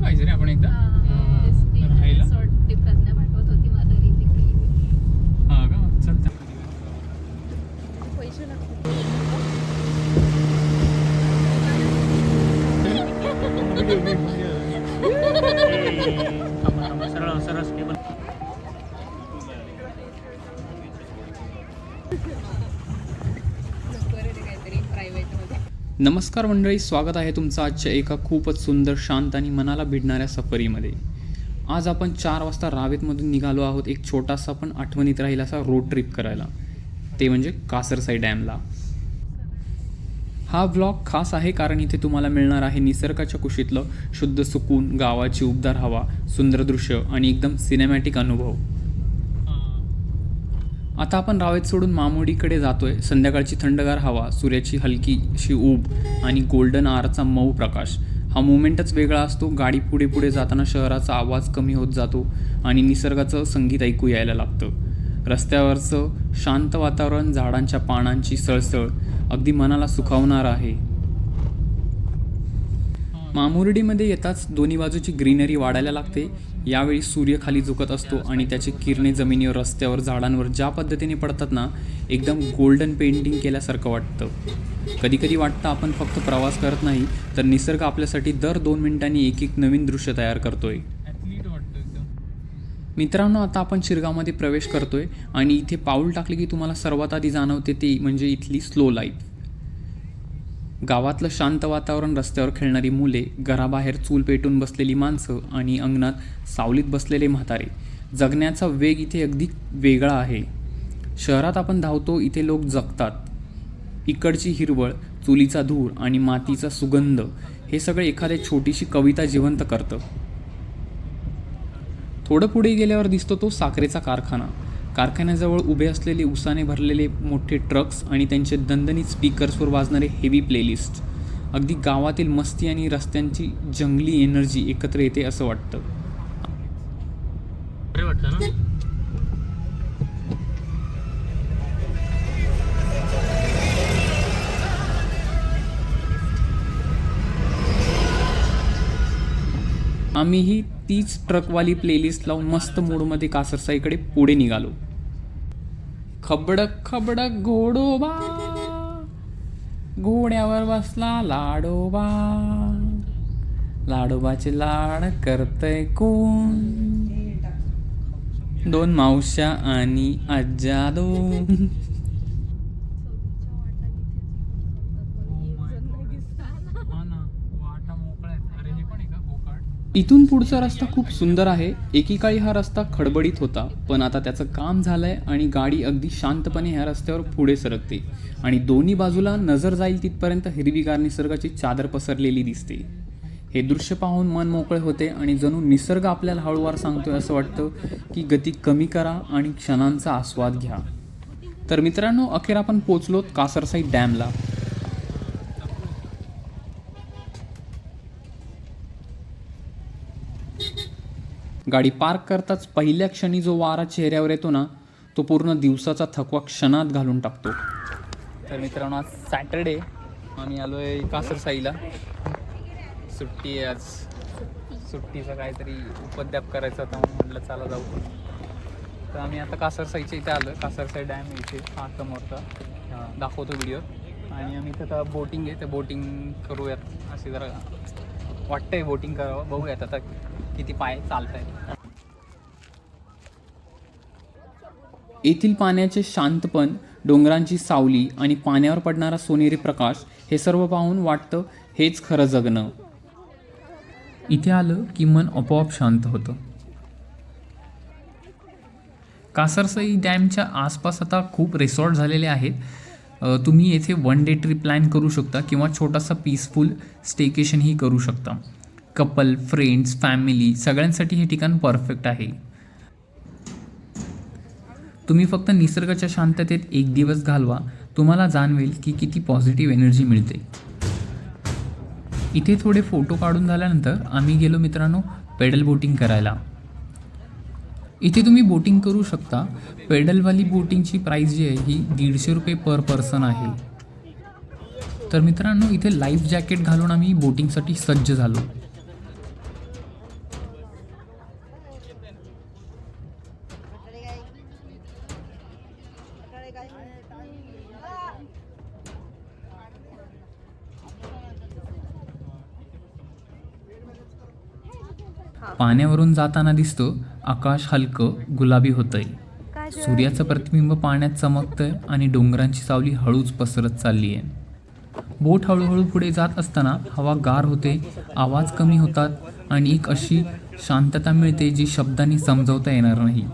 पाहिजे रे आपण एकदा राहायला. प्रज्ञा पाठवत होती मला तिकडे. हा का, चल पैसे लागतात. सरळ सरळ स्टेबल. नमस्कार मंडळी, स्वागत आहे तुमचं आजच्या एका खूपच सुंदर, शांत आणि मनाला भिडणाऱ्या सफरीमध्ये. आज आपण 4 वाजता रावेतमधून निघालो आहोत एक छोटासा पण आठवणीत राहील असा रोड ट्रिप करायला, ते म्हणजे कासरसाई डॅमला. हा व्लॉग खास आहे कारण इथे तुम्हाला मिळणार आहे निसर्गाच्या कुशीतलं शुद्ध सुकून, गावाची उबदार हवा, सुंदर दृश्य आणि एकदम सिनेमॅटिक अनुभव. आता आपण रावेत सोडून मामुडीकडे जातोय. संध्याकाळची थंडगार हवा, सूर्याची हलकीशी ऊब आणि गोल्डन आरचा मऊ प्रकाश, हा मोमेंटच वेगळा असतो. गाडी पुढे पुढे जाताना शहराचा आवाज कमी होत जातो आणि निसर्गाचं संगीत ऐकू यायला लागतं. रस्त्यावरचं शांत वातावरण, झाडांच्या पानांची सळसळ अगदी मनाला सुखावणार आहे. मामुर्डीमध्ये येताच दोन्ही बाजूची ग्रीनरी वाढायला लागते. यावेळी सूर्य खाली झुकत असतो आणि त्याचे किरणे जमिनीवर, रस्त्यावर, झाडांवर ज्या पद्धतीने पडतात ना, एकदम गोल्डन पेंटिंग केल्यासारखं वाटतं. कधी कधी वाटतं आपण फक्त प्रवास करत नाही, तर निसर्ग आपल्यासाठी दर 2 मिनिटांनी एक नवीन दृश्य तयार करतोय. मित्रांनो, आता आपण शिरगावमध्ये प्रवेश करतोय आणि इथे पाऊल टाकले की तुम्हाला सर्वात आधी जाणवते ते म्हणजे इथली स्लो लाईफ. गावातलं शांत वातावरण, रस्त्यावर खेळणारी मुले, घराबाहेर चूल पेटून बसलेली माणसं आणि अंगणात सावलीत बसलेले म्हातारे. जगण्याचा वेग इथे अगदी वेगळा आहे. शहरात आपण धावतो, इथे लोक जगतात. इकडची हिरवळ, चुलीचा धूर आणि मातीचा सुगंध हे सगळे एखादी छोटीशी कविता जिवंत करतं. थोडं पुढे गेल्यावर दिसतो तो साखरेचा कारखाना. कारखान्याजवळ उभे असलेले उसाने भरलेले मोठे ट्रक्स आणि त्यांचे दणदणीत स्पीकर्सवर वाजणारे हेवी प्लेलिस्ट. अगदी गावातील मस्ती आणि रस्त्यांची जंगली एनर्जी एकत्र येते असं वाटतं. आम्हीही तीच ट्रकवाली प्लेलिस्ट लावून मस्त मूडमध्ये कासरसाईकडे पुढे निघालो. खबडक खबडक घोडोबा, घोड्यावर बसला लाडोबा, लाडोबाचे लाड करतय कोण, 2 मावश्या आणि आज्या 2. इथून पुढचा रस्ता खूप सुंदर आहे. एकेकाळी हा रस्ता खडबडीत होता, पण आता त्याचं काम झालंय आणि गाडी अगदी शांतपणे ह्या रस्त्यावर पुढे सरकते आणि दोन्ही बाजूला नजर जाईल तिथपर्यंत हिरवीगार निसर्गाची चादर पसरलेली दिसते. हे दृश्य पाहून मन मोकळे होते आणि जणू निसर्ग आपल्याला हळूवार सांगतोय असं वाटतं की गती कमी करा आणि क्षणांचा आस्वाद घ्या. तर मित्रांनो, अखेर आपण पोचलोत कासरसाई डॅमला. गाडी पार्क करताच पहिल्या क्षणी जो वारा चेहऱ्यावर येतो ना, तो पूर्ण दिवसाचा थकवा क्षणात घालून टाकतो. तर मित्रांनो, आज सॅटरडे, आम्ही आलो आहे कासरसाईला. सुट्टी आहे आज. सुट्टीचा काहीतरी उपद्व्याप करायचा होता, म्हटलं चला जाऊ. तर आम्ही आता कासरसाईच्या इथे आलो आहे. कासरसाई डॅम इथे हा समोरचा दाखवतो व्हिडिओ. आणि आम्ही इथं आता बोटिंग आहे, तर बोटिंग करूयात. असे जरा वाटतंय बोटिंग करावं, बघूयात आता किती पाय चालत आहे. येथील पाण्याचे शांतपण, डोंगरांची सावली आणि पाण्यावर पडणारा सोनेरी प्रकाश हे सर्व पाहून वाटतं हेच खरं जगणं. इथे आलं की मन आपोआप शांत होतं. कासरसाई डॅमच्या आसपास आता खूप रिसॉर्ट झालेले आहेत. तुम्ही येथे 1 डे ट्रिप प्लॅन करू शकता किंवा छोटासा पीसफुल स्टेकेशनही करू शकता. कपल, फ्रेंड्स, फॅमिली सगळ्यांसाठी हे ठिकाण परफेक्ट आहे. तुम्ही फक्त निसर्गाच्या शांततेत एक दिवस घालवा, तुम्हाला जाणवेल की किती पॉझिटिव्ह एनर्जी मिळते. इथे थोडे फोटो काढून झाल्यानंतर आम्ही गेलो मित्रांनो पेडल बोटिंग करायला. इथे तुम्ही बोटिंग करू शकता. पेडलवाली बोटिंगची प्राईस जी आहे ही 150 रुपये पर पर्सन आहे. तर मित्रांनो, इथे लाईफ जॅकेट घालून आम्ही बोटिंगसाठी सज्ज झालो. पाण्यावरून जाताना दिसतं आकाश हलकं गुलाबी होतंय. सूर्याचं प्रतिबिंब पाण्यात चमकतंय आणि डोंगरांची सावली हळूच पसरत चालली आहे. बोट हळूहळू पुढे जात असताना हवा गार होते, आवाज कमी होतात आणि एक अशी शांतता मिळते जी शब्दांनी समजावता येणार नाही.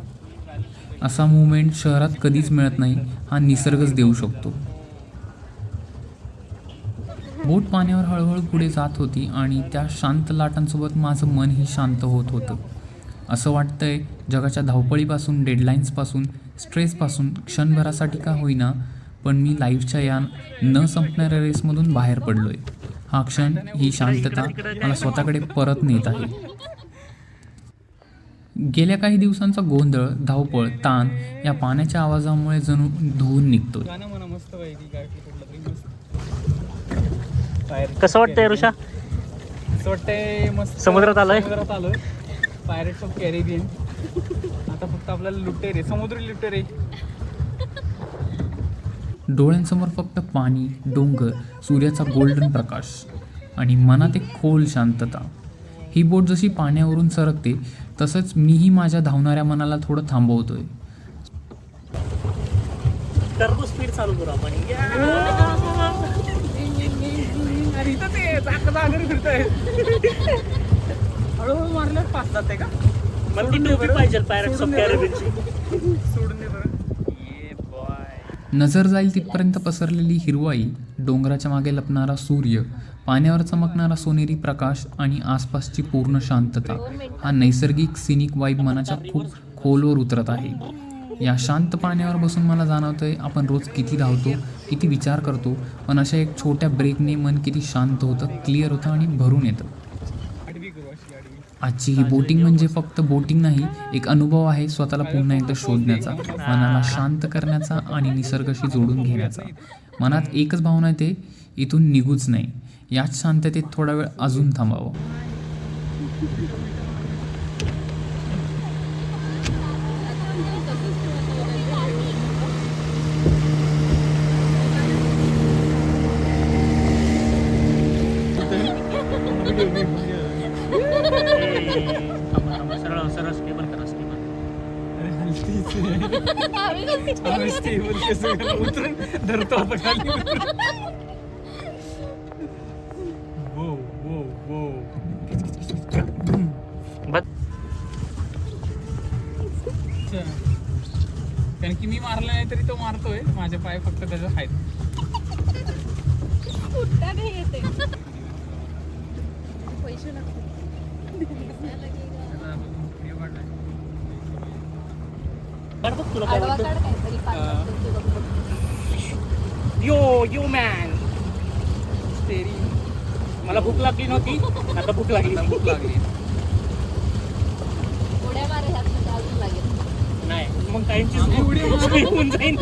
असा मुवमेंट शहरात कधीच मिळत नाही, हा निसर्गच देऊ शकतो. बोट पाण्यावर हळूहळू पुढे जात होती आणि त्या शांत लाटांसोबत माझं मनही शांत होत होतं. असं वाटतंय जगाच्या धावपळीपासून, डेडलाईन्सपासून, स्ट्रेसपासून क्षणभरासाठी का होईना पण मी लाईफच्या या न संपणाऱ्या रेसमधून बाहेर पडलोय. हा क्षण, ही शांतता मला स्वतःकडे परत नेत आहे. गेल्या काही दिवसांचा गोंधळ, धावपळ, ताण या पाण्याच्या आवाजामुळे जणू धुवून निघतोय. कसं वाटतंय ऋषा? असं वाटतंय मस्त समुद्रात आलोय पायरेट्स ऑफ कॅरिबियन. आता फक्त आपल्याला लुटेरे, समुद्री लुटेरे. डोळ्यांसमोर फक्त पाणी, डोंगर, सूर्याचा गोल्डन प्रकाश आणि मनात एक खोल शांतता. ही बोट जशी पाण्यावरून सरकते तसंच मीही माझ्या धावणाऱ्या मनाला थोडं थांबवतोय. टर्बो स्पीड चालू करू आपण. हळूहळू मारल्यावर पास जाते का? मला ती टोपी पाहिजे पायरेट्स ऑफ कॅरिबियनची. सोडून दे बरं. नजर जाईल तिथपर्यंत पसरलेली हिरवाई, डोंगराच्या मागे लपणारा सूर्य, पाण्यावर चमकणारा सोनेरी प्रकाश आणि आसपासची पूर्ण शांतता, हा नैसर्गिक सिनिक वाईब मनाच्या खूप खोलवर उतरत आहे. या शांत पाण्यावर बसून मला जाणवतंय आपण रोज किती धावतो, किती विचार करतो, पण अशा एक छोट्या ब्रेकने मन किती शांत होतं, क्लिअर होतं आणि भरून येतं. आजची ही बोटिंग म्हणजे फक्त बोटिंग नाही, एक अनुभव आहे स्वतःला पुन्हा एकदा शोधण्याचा, मनाला शांत करण्याचा आणि निसर्गाशी जोडून घेण्याचा. मनात एकच भावना येते, इथून निघूच नाही, याच शांततेत थोडा वेळ अजून थांबावं. सरळ सरळ स्टेबल करा, स्टेबल. धरतो आपण. कारण की मी मारलं नाही तरी तो मारतोय, माझे पाय फक्त त्याच्या आहेत. पैसे लागतात. काढ बघ तुला काय आडवा वाटतं. काढ काहीतरी यो यो मॅन, मला भूक लागली नव्हती, आता भूक लागली. भूक लागली. उड्या मारे ह्यात म्हणजे अजून लागेल. नाही मग काहींची होऊन जाईल.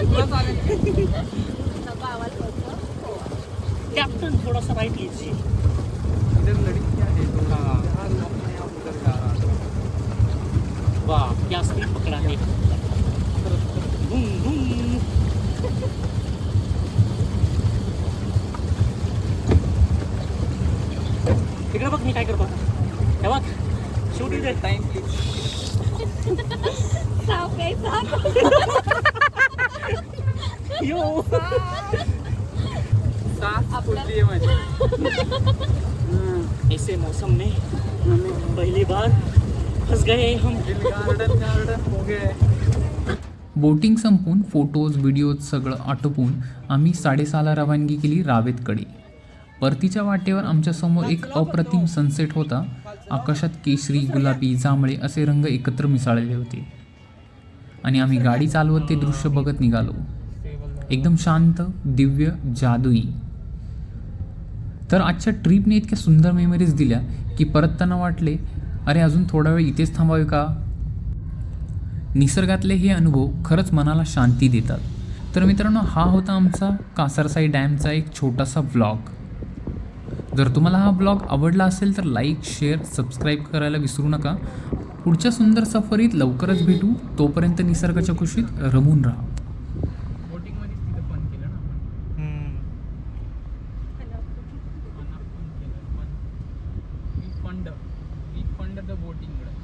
नका आवाज करतो. कॅप्टन थोडासा राईट लीजिए. वाह क्या स्पीड पकड़ा है. धूम धूम. तिकडे बघ मी काय करतो. हे बघ शेवटी दे टाइम प्लीज. साप काय साप. यो आपली माझी. ऐसे मौसम में पहली बार फंस गए हम. गार्डन हो गए. बोटिंग संपून फोटोज व्हिडिओज सगळं आटोपून आम्ही 6:30ला रवानगी केली रावेतकडे. परतीच्या वाटेवर आमच्यासमोर एक अप्रतिम सनसेट होता. आकाशात केशरी, गुलाबी, जांभळे असे रंग एकत्र मिसळलेले होते आणि आम्ही गाडी चालवत ते दृश्य बघत निघालो. एकदम शांत, दिव्य, जादुई. तर आजच्या ट्रिपने इतक्या सुंदर मेमरीज दिल्या की परतताना वाटले अरे अजून थोडा वेळ इथेच थांबावे का. निसर्गातले हे अनुभव खरंच मनाला शांती देतात. तर मित्रांनो, हा होता आमचा कासारसाई डॅमचा एक छोटासा व्लॉग. जर तुम्हाला हा व्लॉग आवडला असेल तर लाईक, शेअर, सबस्क्राईब करायला विसरू नका. पुढच्या सुंदर सफरीत लवकरच भेटू. तोपर्यंत निसर्गाच्या कुशीत रमून राहा. बोटिंगमध्ये तिथं फन केलं ना आपण. Fund the boating